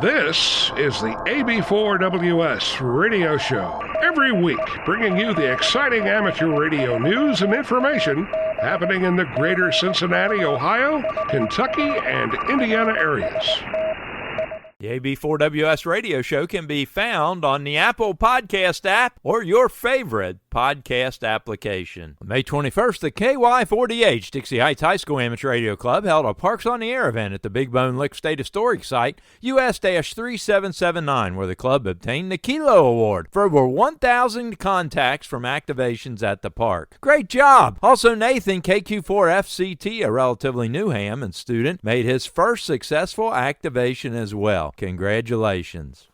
This is the AB4WS radio show. Every week, bringing you the exciting amateur radio news and information happening in the greater Cincinnati, Ohio, Kentucky, and Indiana areas. The AB4WS radio show can be found on the Apple Podcast app or your favorite podcast application. On May 21st, the KY4DH Dixie Heights High School Amateur Radio Club held a Parks on the Air event at the Big Bone Lick State Historic Site, US-3779, where the club obtained the Kilo Award for over 1,000 contacts from activations at the park. Great job! Also, Nathan, KQ4FCT, a relatively new ham and student, made his first successful activation as well. Congratulations.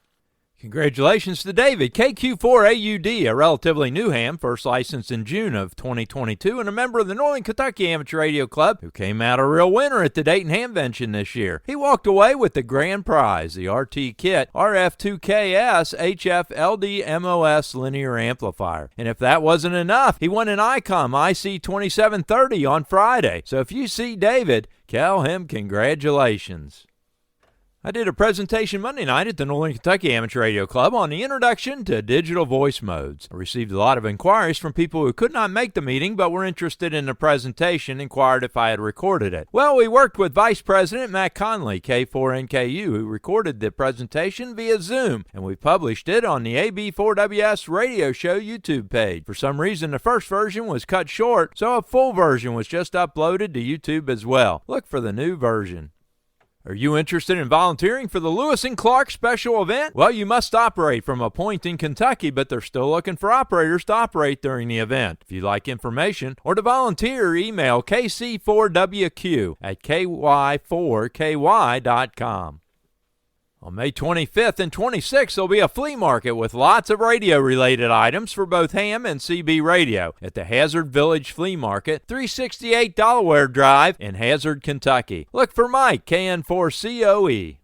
Congratulations to David, KQ4AUD, a relatively new ham, first licensed in June of 2022, and a member of the Northern Kentucky Amateur Radio Club, who came out a real winner at the Dayton Hamvention this year. He walked away with the grand prize, the RT Kit RF2KS HF LD-MOS linear amplifier. And if that wasn't enough, he won an ICOM IC2730 on Friday. So if you see David, tell him congratulations. I did a presentation Monday night at the Northern Kentucky Amateur Radio Club on the introduction to digital voice modes. I received a lot of inquiries from people who could not make the meeting but were interested in the presentation, inquired if I had recorded it. Well, we worked with Vice President Matt Conley, K4NKU, who recorded the presentation via Zoom, and we published it on the AB4WS radio show YouTube page. For some reason, the first version was cut short, so a full version was just uploaded to YouTube as well. Look for the new version. Are you interested in volunteering for the Lewis and Clark special event? Well, you must operate from a point in Kentucky, but they're still looking for operators to operate during the event. If you'd like information or to volunteer, email kc4wq at ky4ky.com. On May 25th and 26th, there'll be a flea market with lots of radio-related items for both ham and CB radio at the Hazzard Village Flea Market, 368 Delaware Drive in Hazzard, Kentucky. Look for Mike, KN4COE.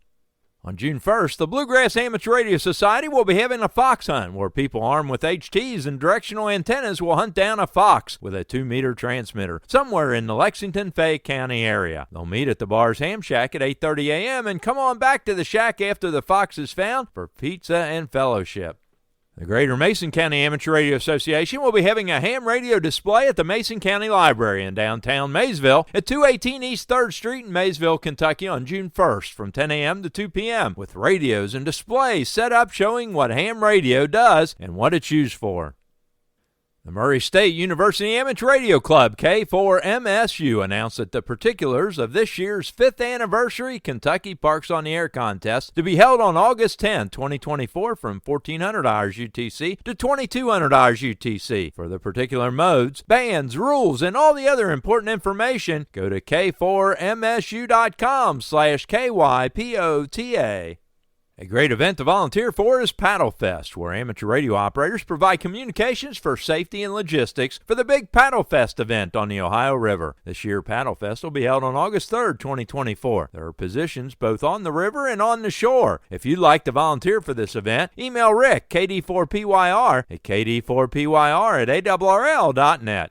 On June 1st, the Bluegrass Amateur Radio Society will be having a fox hunt where people armed with HTs and directional antennas will hunt down a fox with a 2-meter transmitter somewhere in the Lexington-Fayette County area. They'll meet at the bar's Ham Shack at 8:30 a.m. and come on back to the shack after the fox is found for pizza and fellowship. The Greater Mason County Amateur Radio Association will be having a ham radio display at the Mason County Library in downtown Maysville at 218 East 3rd Street in Maysville, Kentucky on June 1st from 10 a.m. to 2 p.m. with radios and displays set up showing what ham radio does and what it's used for. The Murray State University Amateur Radio Club, K4MSU, announced that the particulars of this year's 5th anniversary Kentucky Parks on the Air contest to be held on August 10, 2024 from $1,400 UTC to $2,200 UTC. For the particular modes, bands, rules, and all the other important information, go to k4msu.com/KYPOTA. A great event to volunteer for is Paddlefest, where amateur radio operators provide communications for safety and logistics for the big Paddlefest event on the Ohio River. This year, Paddlefest will be held on August 3rd, 2024. There are positions both on the river and on the shore. If you'd like to volunteer for this event, email Rick, KD4PYR, at KD4PYR@ARRL.net.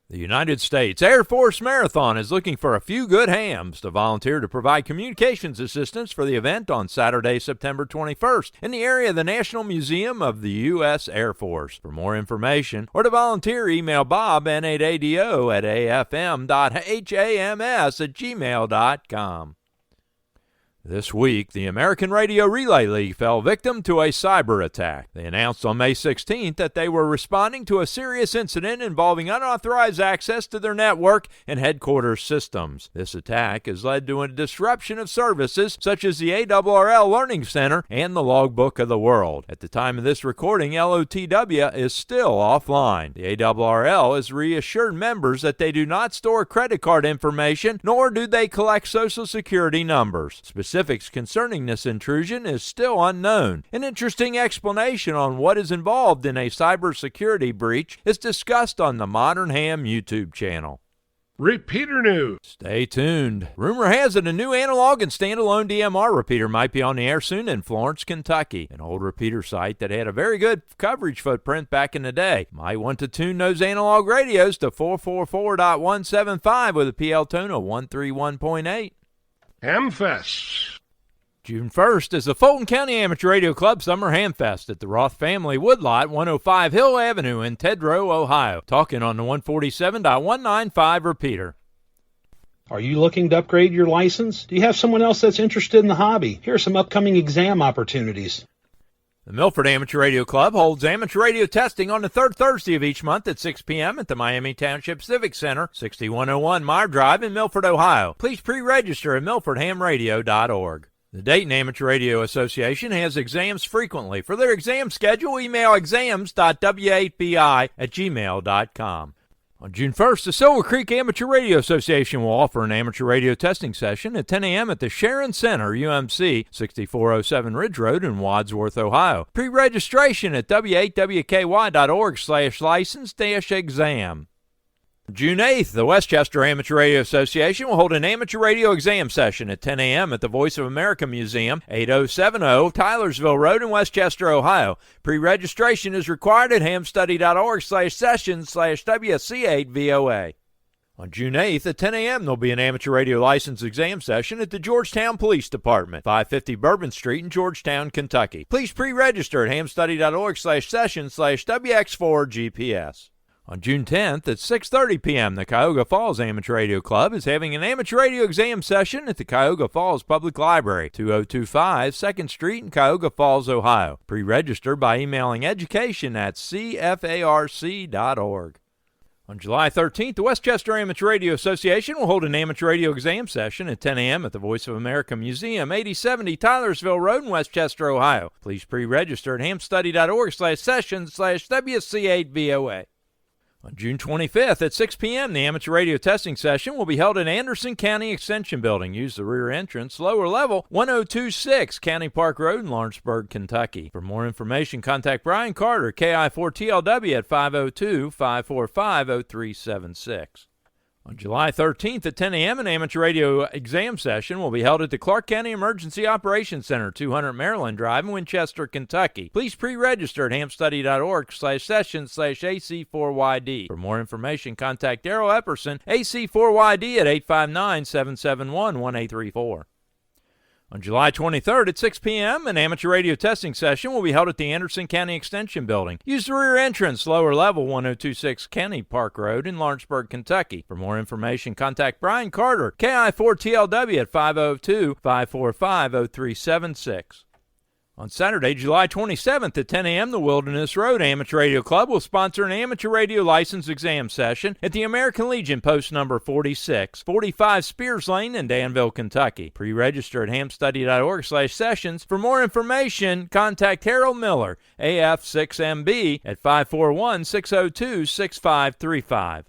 The United States Air Force Marathon is looking for a few good hams to volunteer to provide communications assistance for the event on Saturday, September 21st in the area of the National Museum of the U.S. Air Force. For more information or to volunteer, email Bob, N8ADO, at afm.hams@gmail.com. This week, the American Radio Relay League fell victim to a cyber attack. They announced on May 16th that they were responding to a serious incident involving unauthorized access to their network and headquarters systems. This attack has led to a disruption of services such as the ARRL Learning Center and the Logbook of the World. At the time of this recording, LOTW is still offline. The ARRL has reassured members that they do not store credit card information, nor do they collect Social Security numbers. Specifics concerning this intrusion is still unknown. An interesting explanation on what is involved in a cybersecurity breach is discussed on the Modern Ham YouTube channel. Repeater news. Stay tuned. Rumor has it a new analog and standalone DMR repeater might be on the air soon in Florence, Kentucky. An old repeater site that had a very good coverage footprint back in the day. Might want to tune those analog radios to 444.175 with a PL tone of 131.8. Hamfests. June 1st is the Fulton County Amateur Radio Club Summer Hamfest at the Roth Family Woodlot, 105 Hill Avenue in Tedrow, Ohio. Talking on the 147.195 repeater. Are you looking to upgrade your license? Do you have someone else that's interested in the hobby? Here are some upcoming exam opportunities. The Milford Amateur Radio Club holds amateur radio testing on the third Thursday of each month at 6 p.m. at the Miami Township Civic Center, 6101 Meyer Drive in Milford, Ohio. Please pre-register at milfordhamradio.org. The Dayton Amateur Radio Association has exams frequently. For their exam schedule, email exams.w8bi@gmail.com. On June 1st, the Silver Creek Amateur Radio Association will offer an amateur radio testing session at 10 a.m. at the Sharon Center, UMC, 6407 Ridge Road in Wadsworth, Ohio. Pre-registration at w8wky.org/license-exam. June 8th, the Westchester Amateur Radio Association will hold an amateur radio exam session at 10 a.m. at the Voice of America Museum, 8070 Tylersville Road in Westchester, Ohio. Pre-registration is required at hamstudy.org/session/WC8VOA. On June 8th at 10 a.m., there'll be an amateur radio license exam session at the Georgetown Police Department, 550 Bourbon Street in Georgetown, Kentucky. Please pre-register at hamstudy.org/session/WX4GPS. On June 10th at 6:30 p.m., the Cuyahoga Falls Amateur Radio Club is having an amateur radio exam session at the Cuyahoga Falls Public Library, 2025 2nd Street in Cuyahoga Falls, Ohio. Pre-register by emailing education@cfarc.org. On July 13th, the Westchester Amateur Radio Association will hold an amateur radio exam session at 10 a.m. at the Voice of America Museum, 8070 Tylersville Road in Westchester, Ohio. Please pre-register at hamstudy.org/session/WC8VOA. On June 25th at 6 p.m., the amateur radio testing session will be held at Anderson County Extension Building. Use the rear entrance, lower level, 1026 County Park Road in Lawrenceburg, Kentucky. For more information, contact Brian Carter, KI4TLW at 502-545-0376. On July 13th at 10 a.m., an amateur radio exam session will be held at the Clark County Emergency Operations Center, 200 Maryland Drive in Winchester, Kentucky. Please pre-register at hamstudy.org/session/AC4YD. For more information, contact Darrell Epperson, AC4YD at 859-771-1834. On July 23rd at 6 p.m., an amateur radio testing session will be held at the Anderson County Extension Building. Use the rear entrance, lower level, 1026 County Park Road in Lawrenceburg, Kentucky. For more information, contact Brian Carter, KI4TLW at 502-545-0376. On Saturday, July 27th at 10 a.m., the Wilderness Road Amateur Radio Club will sponsor an amateur radio license exam session at the American Legion post number 46, 45 Spears Lane in Danville, Kentucky. Pre-register at hamstudy.org/sessions. For more information, contact Harold Miller, AF6MB at 541-602-6535.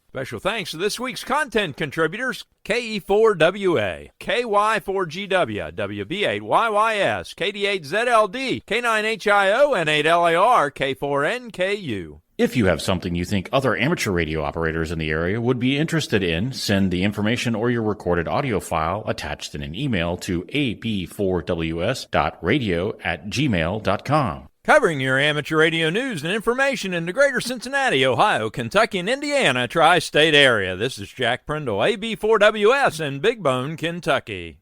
Special thanks to this week's content contributors: KE4WA, KY4GW, WB8YYS, KD8ZLD, K9HIO, N8LAR, K4NKU. If you have something you think other amateur radio operators in the area would be interested in, send the information or your recorded audio file attached in an email to ab4ws.radio@gmail.com. Covering your amateur radio news and information in the greater Cincinnati, Ohio, Kentucky, and Indiana tri-state area. This is Jack Prindle, AB4WS in Big Bone, Kentucky.